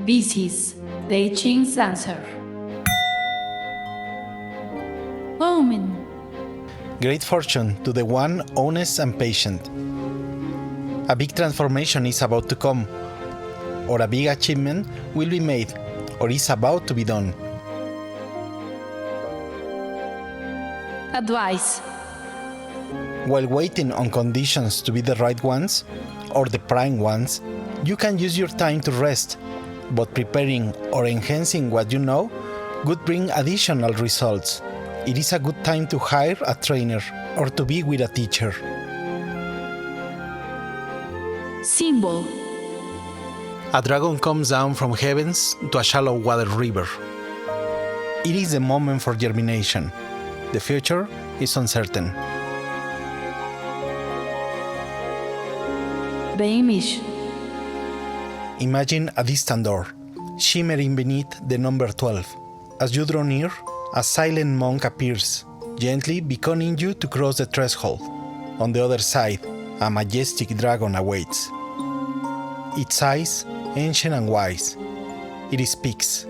This is the I Ching's answer. Omen. Great fortune to the one honest and patient. A big transformation is about to come, or a big achievement will be made, or is about to be done. Advice. While waiting on conditions to be the right ones, or the prime ones, you can use your time to rest, but preparing or enhancing what you know would bring additional results. It is a good time to hire a trainer or to be with a teacher. Symbol. A dragon comes down from heavens to a shallow water river. It is the moment for germination. The future is uncertain. The image. Imagine a distant door, shimmering beneath the number 12. As you draw near, a silent monk appears, gently beckoning you to cross the threshold. On the other side, a majestic dragon awaits. Its eyes, ancient and wise, it speaks.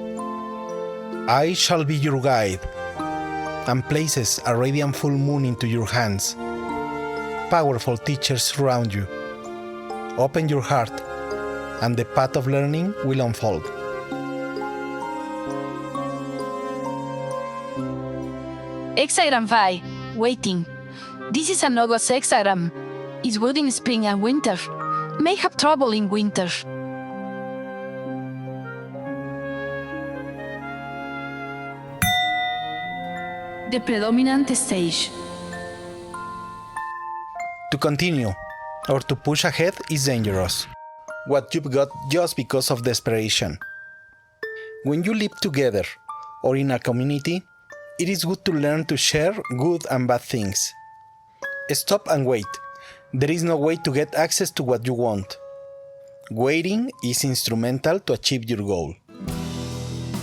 I shall be your guide, and places a radiant full moon into your hands. Powerful teachers surround you. Open your heart, and the path of learning will unfold. Hexagram 5. Waiting. This is an August hexagram. It's good in spring and winter. May have trouble in winter. The predominant stage. To continue or to push ahead is dangerous. What you've got just because of desperation. When you live together or in a community, it is good to learn to share good and bad things. Stop and wait. There is no way to get access to what you want. Waiting is instrumental to achieve your goal.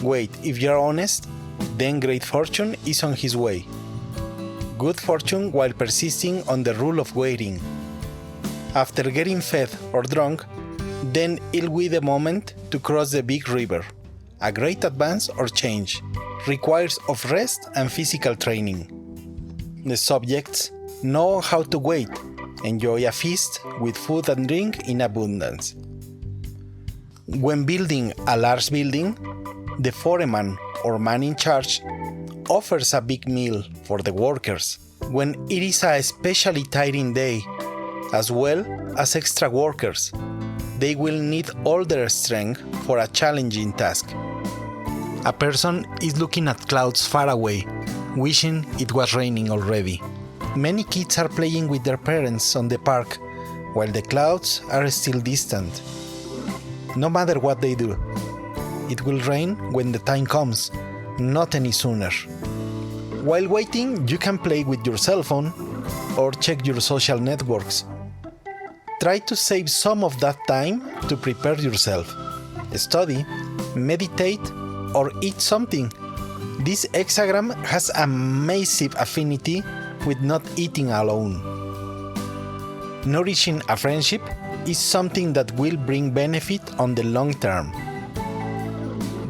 Wait, if you are honest, then great fortune is on his way. Good fortune while persisting on the rule of waiting. After getting fed or drunk, then it'll be the moment to cross the big river. A great advance or change requires of rest and physical training. The subjects know how to wait, enjoy a feast with food and drink in abundance. When building a large building, the foreman or man in charge offers a big meal for the workers when it is a especially tiring day, as well as extra workers. They will need all their strength for a challenging task. A person is looking at clouds far away, wishing it was raining already. Many kids are playing with their parents on the park, while the clouds are still distant. No matter what they do, it will rain when the time comes, not any sooner. While waiting, you can play with your cell phone or check your social networks. Try to save some of that time to prepare yourself. Study, meditate, or eat something. This hexagram has a massive affinity with not eating alone. Nourishing a friendship is something that will bring benefit on the long term.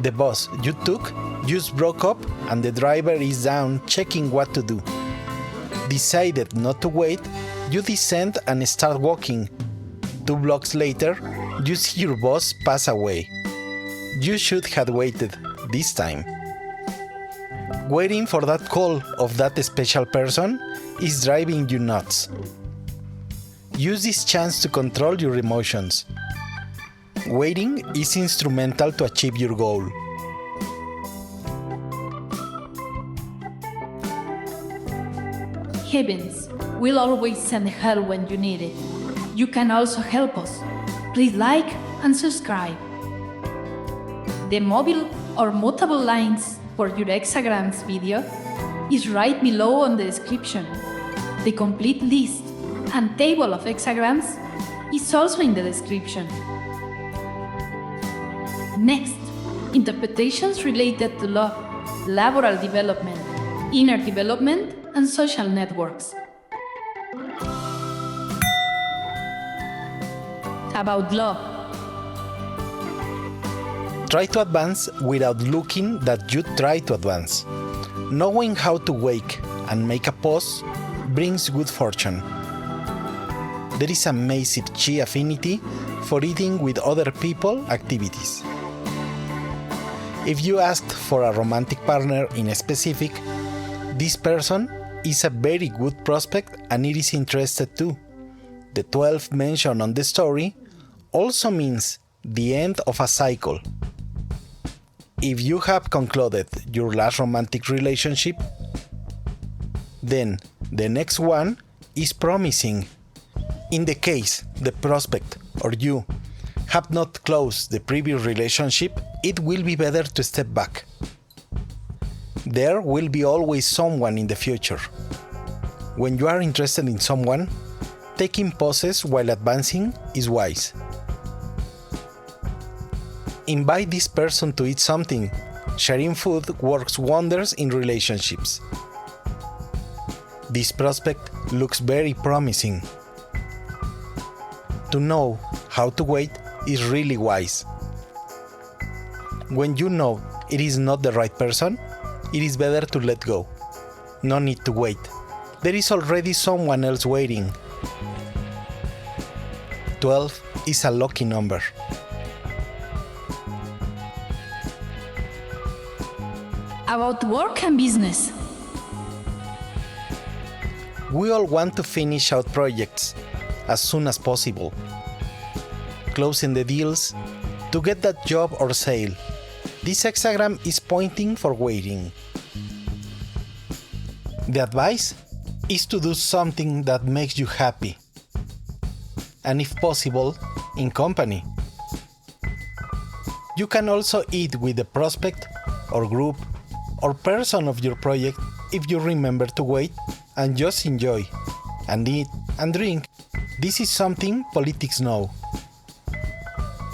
The bus you took just broke up and the driver is down checking what to do. Decided not to wait, you descend and start walking. 2 blocks later, you see your boss pass away. You should have waited this time. Waiting for that call of that special person is driving you nuts. Use this chance to control your emotions. Waiting is instrumental to achieve your goal. Heavens will always send help when you need it. You can also help us. Please like and subscribe. The mobile or mutable lines for your hexagrams video is right below on the description. The complete list and table of hexagrams is also in the description. Next, interpretations related to love, laboral development, inner development, and social networks. About love. Try to advance without looking that you try to advance. Knowing how to wake and make a pause brings good fortune. There is a massive Chi affinity for eating with other people activities. If you asked for a romantic partner in a specific, this person is a very good prospect and it is interested too. The 12 mentioned on the story also means the end of a cycle. If you have concluded your last romantic relationship, then the next one is promising. In the case the prospect or you have not closed the previous relationship, it will be better to step back. There will be always someone in the future. When you are interested in someone, taking pauses while advancing is wise. Invite this person to eat something. Sharing food works wonders in relationships. This prospect looks very promising. To know how to wait is really wise. When you know it is not the right person, it is better to let go. No need to wait. There is already someone else waiting. 12 is a lucky number. About work and business. We all want to finish out projects as soon as possible. Closing the deals to get that job or sale. This hexagram is pointing for waiting. The advice is to do something that makes you happy, and if possible, in company. You can also eat with the prospect or group or person of your project if you remember to wait and just enjoy and eat and drink. This is something politics know.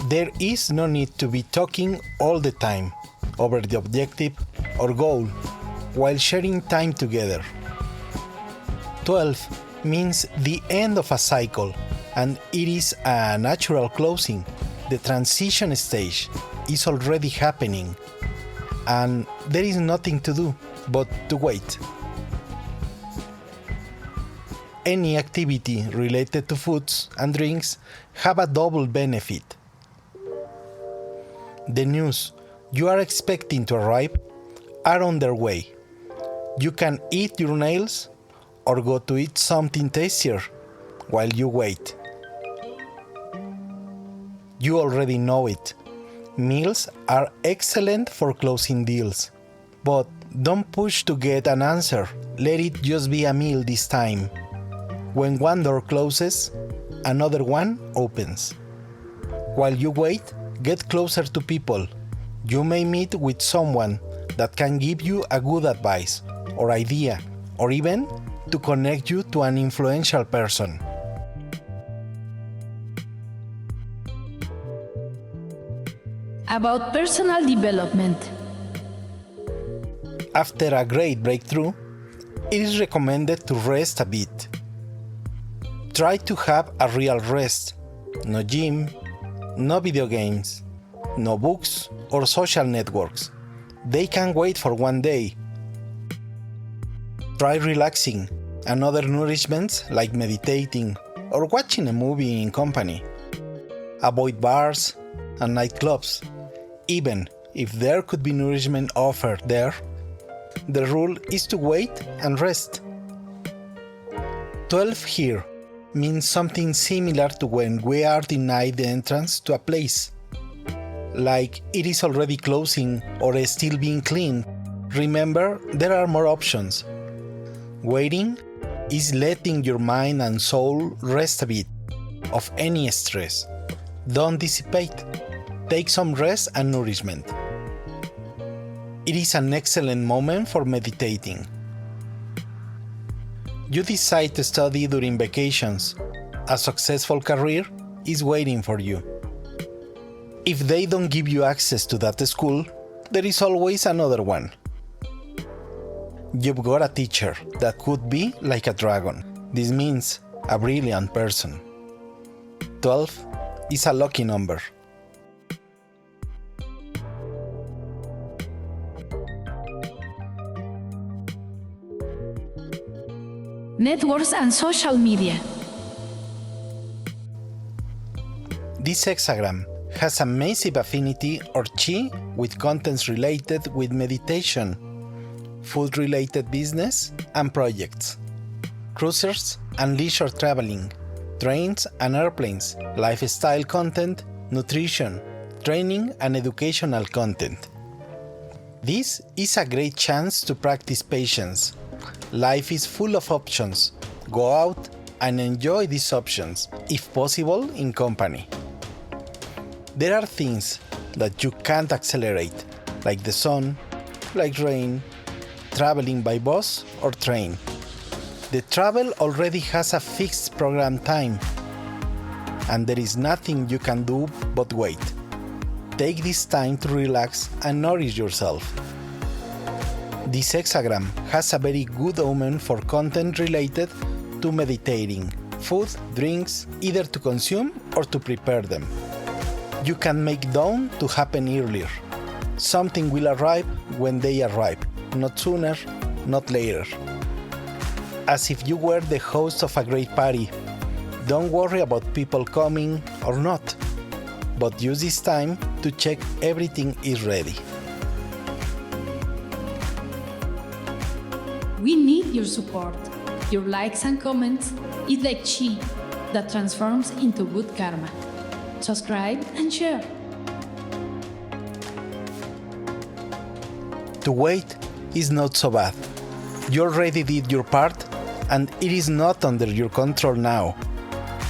There is no need to be talking all the time over the objective or goal while sharing time together. 12 means the end of a cycle, and it is a natural closing. The transition stage is already happening, and there is nothing to do but to wait. Any activity related to foods and drinks have a double benefit. The news you are expecting to arrive are on their way. You can eat your nails or go to eat something tastier while you wait. You already know it. Meals are excellent for closing deals. But don't push to get an answer. Let it just be a meal this time. When one door closes, another one opens. While you wait, get closer to people. You may meet with someone that can give you a good advice or idea, or even to connect you to an influential person. About personal development. After a great breakthrough, it is recommended to rest a bit. Try to have a real rest. No gym, no video games, no books or social networks. They can wait for one day. Try relaxing and other nourishments like meditating or watching a movie in company. Avoid bars and nightclubs, even if there could be nourishment offered there. The rule is to wait and rest. 12 here means something similar to when we are denied the entrance to a place. Like it is already closing or is still being cleaned. Remember, there are more options. Waiting is letting your mind and soul rest a bit of any stress. Don't dissipate. Take some rest and nourishment. It is an excellent moment for meditating. You decide to study during vacations. A successful career is waiting for you. If they don't give you access to that school, there is always another one. You've got a teacher that could be like a dragon. This means a brilliant person. 12 is a lucky number. networks and social media. This hexagram has a massive affinity or chi with contents related with meditation, food-related business and projects, cruisers and leisure traveling, trains and airplanes, lifestyle content, nutrition, training and educational content. This is a great chance to practice patience. Life is full of options. Go out and enjoy these options, if possible in company. There are things that you can't accelerate, like the sun, like rain, traveling by bus or train. The travel already has a fixed program time, and there is nothing you can do but wait. Take this time to relax and nourish yourself. This hexagram has a very good omen for content related to meditating, food, drinks, either to consume or to prepare them. You can make dawn to happen earlier. Something will arrive when they arrive, not sooner, not later. As if you were the host of a great party. Don't worry about people coming or not, but use this time to check everything is ready. We need your support. Your likes and comments is like chi that transforms into good karma. Subscribe and share. To wait is not so bad. You already did your part, and it is not under your control now.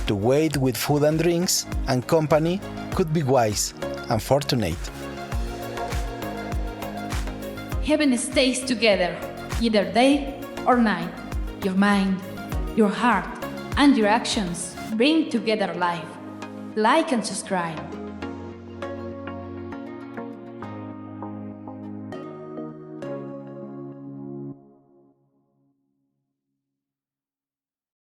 To wait with food and drinks and company could be wise and fortunate. Heaven stays together, either day or night. Your mind, your heart, and your actions bring together life. Like and subscribe.